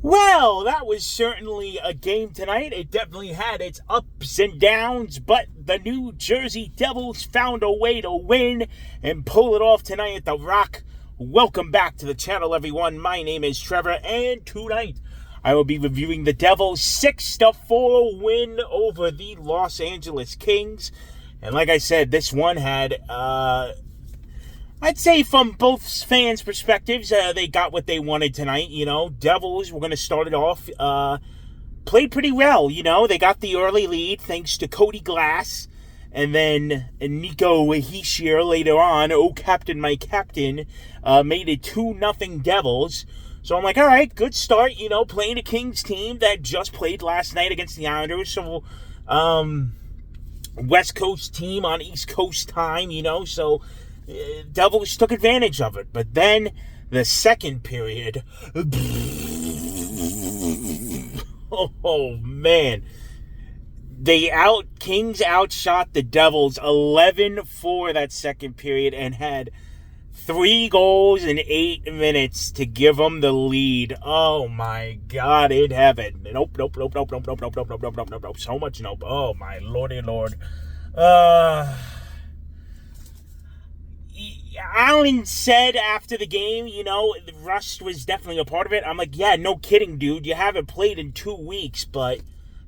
Well, that was certainly a game tonight. It definitely had its ups and downs, but the New Jersey Devils found a way to win and pull it off tonight at the Rock. Welcome back to the channel, everyone. My name is Trevor, and tonight I will be reviewing the Devils' 6-4 win over the Los Angeles Kings. And like I said, this one had I'd say from both fans' perspectives, they got what they wanted tonight. Devils, we're going to start it off, played pretty well. They got the early lead thanks to Cody Glass. And then Nico Hischier later on, oh, Captain, my captain, made it 2-0 Devils. So I'm like, all right, good start, playing a Kings team that just played last night against the Islanders. So, West Coast team on East Coast time, so Devils took advantage of it. But then the second period, oh man, Kings outshot the Devils 11-4 that second period and had 3 goals in 8 minutes to give them the lead. Oh my God in heaven. Nope. So much nope. Oh my lordy lord. Allen said after the game, rust was definitely a part of it. I'm like, yeah, no kidding, dude. You haven't played in 2 weeks, but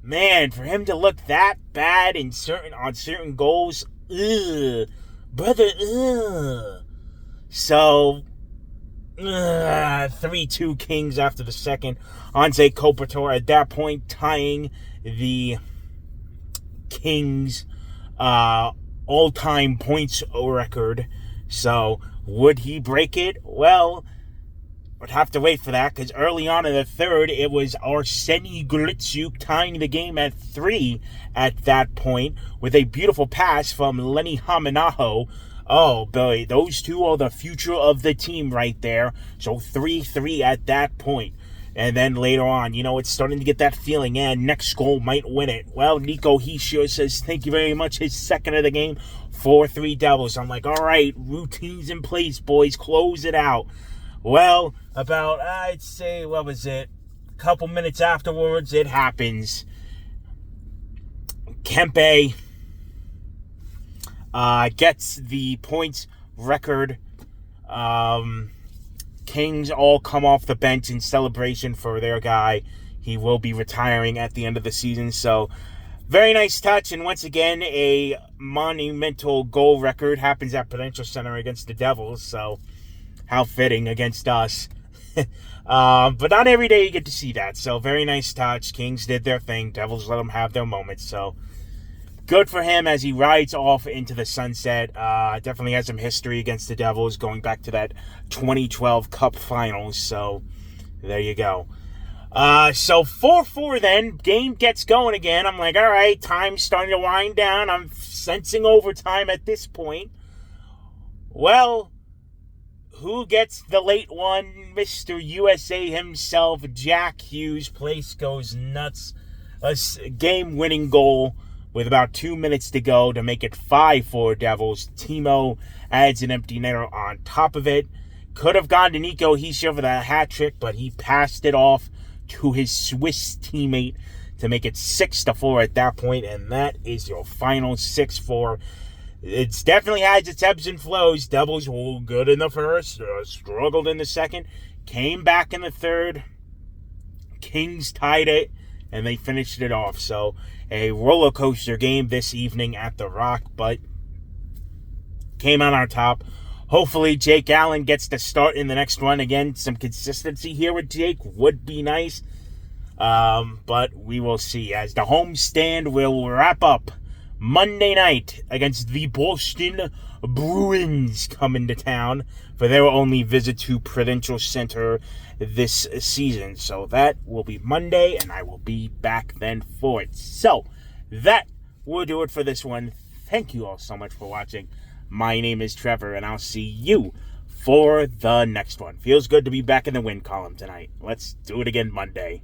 man, for him to look that bad on certain goals, brother. So, 3-2 Kings after the second. Anze Kopitar at that point tying the Kings all-time points record. So, would he break it? Well, would have to wait for that, because early on in the third, it was Arseny Gritsuk tying the game at 3 at that point with a beautiful pass from Lenny Haminaho. Oh, boy, those two are the future of the team right there. So 3-3 at that point. And then later on, it's starting to get that feeling, next goal might win it. Well, Nico Hischier says, thank you very much, his second of the game, 4-3 Devils. I'm like, all right, routines in place, boys, close it out. Well, about, I'd say, what was it? A couple minutes afterwards, it happens. Kempe gets the points record. Kings all come off the bench in celebration for their guy. He will be retiring at the end of the season. So, very nice touch. And once again, a monumental goal record happens at Prudential Center against the Devils. So, how fitting against us. But not every day you get to see that. So, very nice touch. Kings did their thing. Devils let them have their moments. So, good for him as he rides off into the sunset. Definitely has some history against the Devils going back to that 2012 Cup Finals. So, there you go. So, 4-4 then. Game gets going again. I'm like, all right, time's starting to wind down. I'm sensing overtime at this point. Well, who gets the late one? Mr. USA himself, Jack Hughes. Place goes nuts. A game-winning goal with about 2 minutes to go to make it 5-4 Devils. Timo adds an empty netter on top of it. Could have gone to Nico Hischier for the hat trick, but he passed it off to his Swiss teammate to make it 6-4 at that point, and that is your final 6-4. It's definitely has its ebbs and flows. Devils were good in the first, struggled in the second, came back in the third. Kings tied it, and they finished it off. So, a roller coaster game this evening at the Rock, but came out on top. Hopefully, Jake Allen gets to start in the next one. Again, some consistency here with Jake would be nice, but we will see. As the homestand will wrap up Monday night against the Boston Bruins coming to town for their only visit to Prudential Center this season. So that will be Monday, and I will be back then for it. So that will do it for this one. Thank you all so much for watching. My name is Trevor, and I'll see you for the next one. Feels good to be back in the win column tonight. Let's do it again Monday.